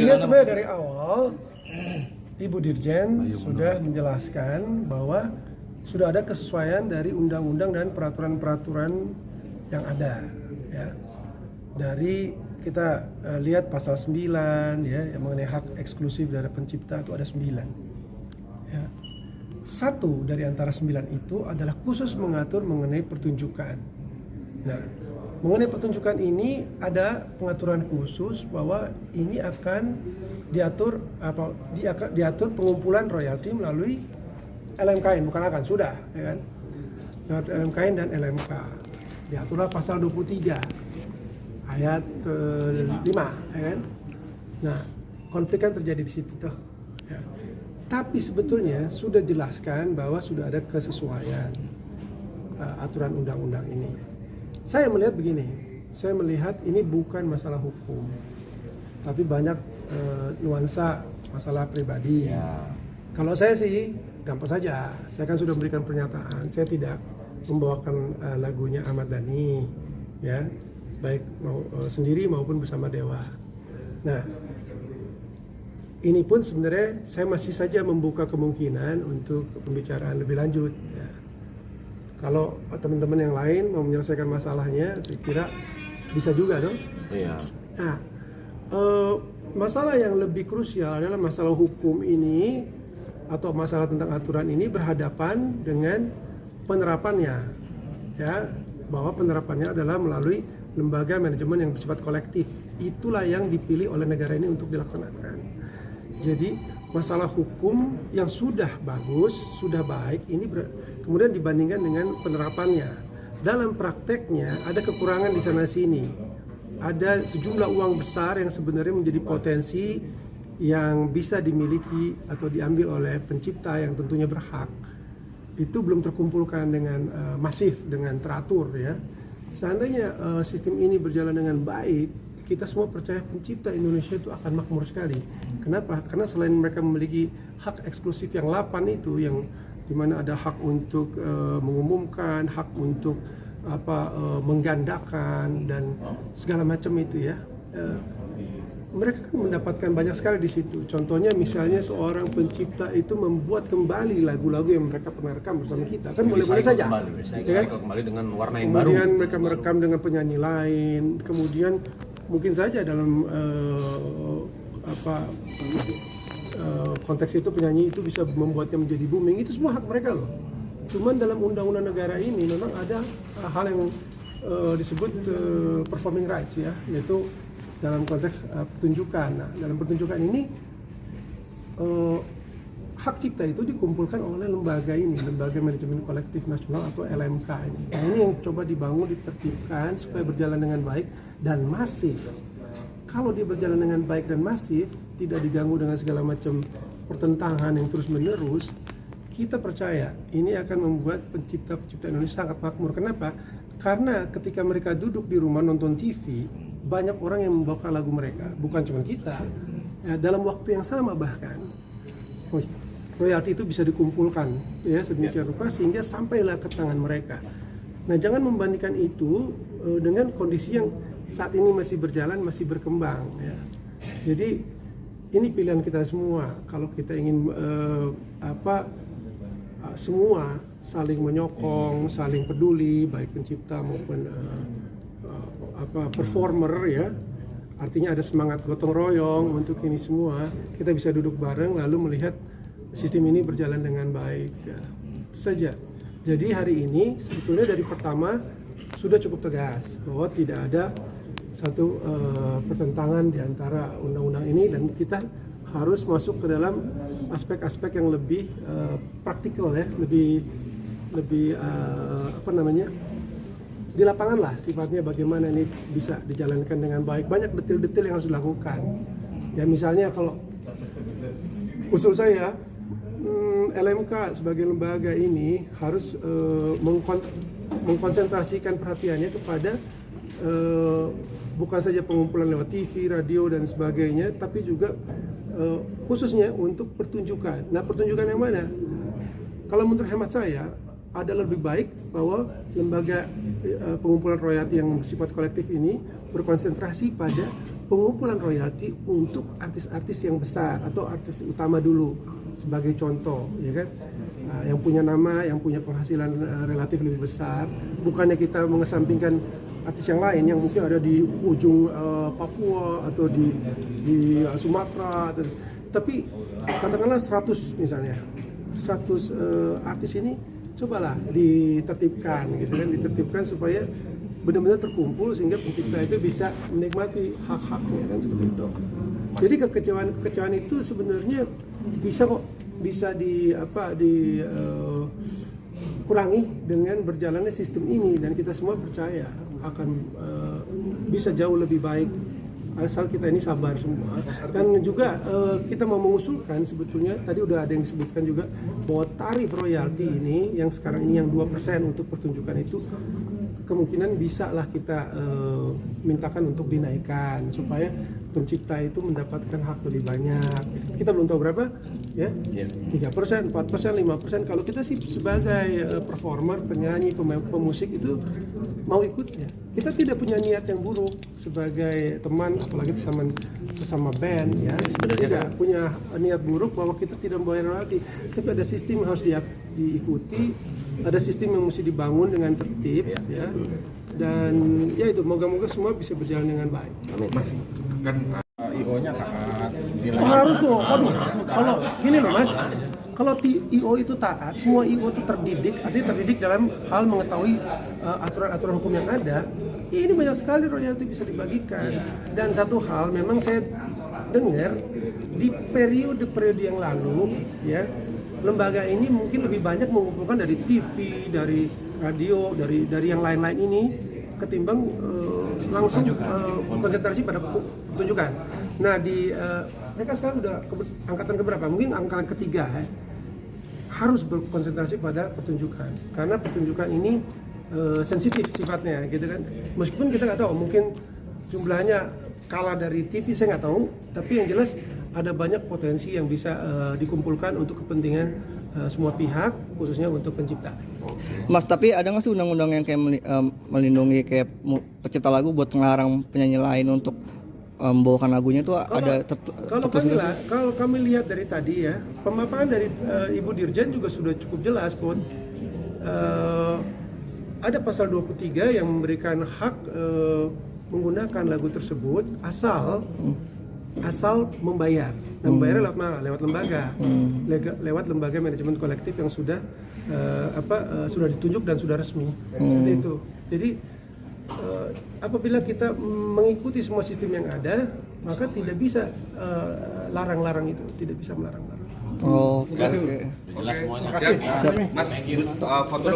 Intinya sebenarnya dari awal Ibu Dirjen sudah menjelaskan bahwa sudah ada kesesuaian dari undang-undang dan peraturan-peraturan yang ada, ya. Dari kita lihat pasal 9 ya, yang mengenai hak eksklusif dari pencipta itu ada 9. Ya. Satu dari antara 9 itu adalah khusus mengatur mengenai pertunjukan. Nah, mengenai pertunjukan ini ada pengaturan khusus bahwa ini akan diatur pengumpulan royalti melalui LMKN, bukan akan, sudah, ya kan? Lewat LMKN dan LMK. Diaturlah pasal 23 ayat 5, ya kan? Nah, konflik kan terjadi di situ tuh. Ya. Tapi sebetulnya sudah jelaskan bahwa sudah ada kesesuaian aturan undang-undang ini. Saya melihat begini, saya melihat ini bukan masalah hukum, tapi banyak nuansa masalah pribadi. Ya. Kalau saya sih gampang saja, saya kan sudah memberikan pernyataan, saya tidak membawakan lagunya Ahmad Dhani, ya, baik sendiri maupun bersama Dewa. Nah, ini pun sebenarnya saya masih saja membuka kemungkinan untuk pembicaraan lebih lanjut. Ya. Kalau teman-teman yang lain mau menyelesaikan masalahnya, saya kira bisa juga dong. Iya. Nah, masalah yang lebih krusial adalah masalah hukum ini atau masalah tentang aturan ini berhadapan dengan penerapannya, ya, bahwa penerapannya adalah melalui lembaga manajemen yang bersifat kolektif. Itulah yang dipilih oleh negara ini untuk dilaksanakan. Jadi masalah hukum yang sudah bagus, sudah baik, ini kemudian dibandingkan dengan penerapannya. Dalam prakteknya ada kekurangan di sana sini. Ada sejumlah uang besar yang sebenarnya menjadi potensi yang bisa dimiliki atau diambil oleh pencipta yang tentunya berhak. Itu belum terkumpulkan dengan masif, dengan teratur, ya. Seandainya sistem ini berjalan dengan baik, kita semua percaya pencipta Indonesia itu akan makmur sekali. Kenapa? Karena selain mereka memiliki hak eksklusif yang 8 itu, yang dimana ada hak untuk mengumumkan, hak untuk menggandakan dan segala macam itu, ya. Mereka kan mendapatkan banyak sekali di situ. Contohnya misalnya seorang pencipta itu membuat kembali lagu-lagu yang mereka pernah rekam bersama kita, kan boleh-boleh saja. Kembali dengan warna yang baru. Kemudian mereka merekam dengan penyanyi lain. Kemudian mungkin saja dalam konteks itu penyanyi itu bisa membuatnya menjadi booming. Itu semua hak mereka loh. Cuman dalam undang-undang negara ini memang ada hal yang disebut performing rights, ya, yaitu dalam konteks pertunjukan. Nah, dalam pertunjukan ini hak cipta itu dikumpulkan oleh lembaga ini, Lembaga Manajemen Kolektif Nasional atau LMK ini. Nah, ini yang coba dibangun, ditertibkan supaya berjalan dengan baik dan masif. Kalau dia berjalan dengan baik dan masif, tidak diganggu dengan segala macam pertentangan yang terus-menerus, kita percaya ini akan membuat pencipta-pencipta Indonesia sangat makmur. Kenapa? Karena ketika mereka duduk di rumah nonton TV, banyak orang yang membawakan lagu mereka, bukan cuma kita. Ya, dalam waktu yang sama bahkan royalti itu bisa dikumpulkan, ya, sedemikian rupa sehingga sampailah ke tangan mereka. Nah, jangan membandingkan itu dengan kondisi yang saat ini masih berjalan, masih berkembang, ya. Jadi ini pilihan kita semua. Kalau kita ingin semua saling menyokong, saling peduli, baik pencipta maupun performer, ya. Artinya ada semangat gotong royong untuk ini semua. Kita bisa duduk bareng lalu melihat sistem ini berjalan dengan baik, ya. Itu saja. Jadi hari ini sebetulnya dari pertama sudah cukup tegas bahwa tidak ada satu pertentangan di antara undang-undang ini, dan kita harus masuk ke dalam aspek-aspek yang lebih praktikal, ya, lebih di lapangan lah sifatnya, bagaimana ini bisa dijalankan dengan baik. Banyak detil-detil yang harus dilakukan, ya. Misalnya kalau usul saya, LMK sebagai lembaga ini harus mengkonsentrasikan perhatiannya kepada bukan saja pengumpulan lewat TV, radio dan sebagainya, tapi juga khususnya untuk pertunjukan. Nah, pertunjukan yang mana? Kalau menurut hemat saya, adalah lebih baik bahwa lembaga pengumpulan royalti yang bersifat kolektif ini berkonsentrasi pada pengumpulan royalti untuk artis-artis yang besar atau artis utama dulu sebagai contoh, ya kan? Nah, yang punya nama, yang punya penghasilan relatif lebih besar, bukannya kita mengesampingkan artis yang lain yang mungkin ada di ujung Papua atau di Sumatera, tapi katakanlah 100 misalnya, 100 artis ini cobalah ditertibkan, gitu kan, ditertibkan supaya benar-benar terkumpul sehingga pencipta itu bisa menikmati hak-haknya, kan seperti itu. Jadi kekecewaan itu sebenarnya bisa kurangi dengan berjalannya sistem ini, dan kita semua percaya akan bisa jauh lebih baik asal kita ini sabar semua. Dan juga kita mau mengusulkan, sebetulnya tadi udah ada yang disebutkan juga bahwa tarif royalti ini yang sekarang ini yang 2% untuk pertunjukan itu kemungkinan bisa lah kita mintakan untuk dinaikkan supaya pencipta itu mendapatkan hak lebih banyak. Kita belum tahu berapa, ya? 3%, 4%, 5%. Kalau kita sih sebagai performer, penyanyi, pemusik itu mau ikut ya. Kita tidak punya niat yang buruk sebagai teman, apalagi teman sesama band, ya. Tidak punya niat buruk bahwa kita tidak membayar royalti. Tapi ada sistem yang harus diikuti. Ada sistem yang mesti dibangun dengan tertib, ya, dan ya itu moga-moga semua bisa berjalan dengan baik. Mas, kan IO-nya taat. Harus loh, waduh. Kalau gini loh Mas, kalau IO itu taat, semua IO itu terdidik, artinya terdidik dalam hal mengetahui aturan-aturan hukum yang ada. Ini banyak sekali royalti bisa dibagikan. Dan satu hal, memang saya dengar di periode yang lalu, ya. Lembaga ini mungkin lebih banyak mengumpulkan dari TV, dari radio, dari yang lain-lain ini ketimbang langsung konsentrasi pada pertunjukan. Nah mereka sekarang udah angkatan keberapa? Mungkin angkatan ketiga, ya. Harus berkonsentrasi pada pertunjukan karena pertunjukan ini sensitif sifatnya, gitu kan. Meskipun kita nggak tahu, mungkin jumlahnya kalah dari TV, saya nggak tahu. Tapi yang jelas ada banyak potensi yang bisa dikumpulkan untuk kepentingan semua pihak, khususnya untuk pencipta. Mas, tapi ada nggak sih undang-undang yang kayak melindungi kayak pencipta lagu buat ngelarang penyanyi lain untuk membawakan lagunya itu kalau kami lihat dari tadi, ya, pemaparan dari Ibu Dirjen juga sudah cukup jelas, Pun. Ada pasal 23 yang memberikan hak menggunakan lagu tersebut asal membayar. Nah, membayar lewat lembaga, lewat lembaga manajemen kolektif yang sudah sudah ditunjuk dan sudah resmi. Seperti itu. Jadi apabila kita mengikuti semua sistem yang ada, maka tidak bisa larang-larang itu, tidak bisa melarang-larang. Oke. Jelas semuanya. Mas, foto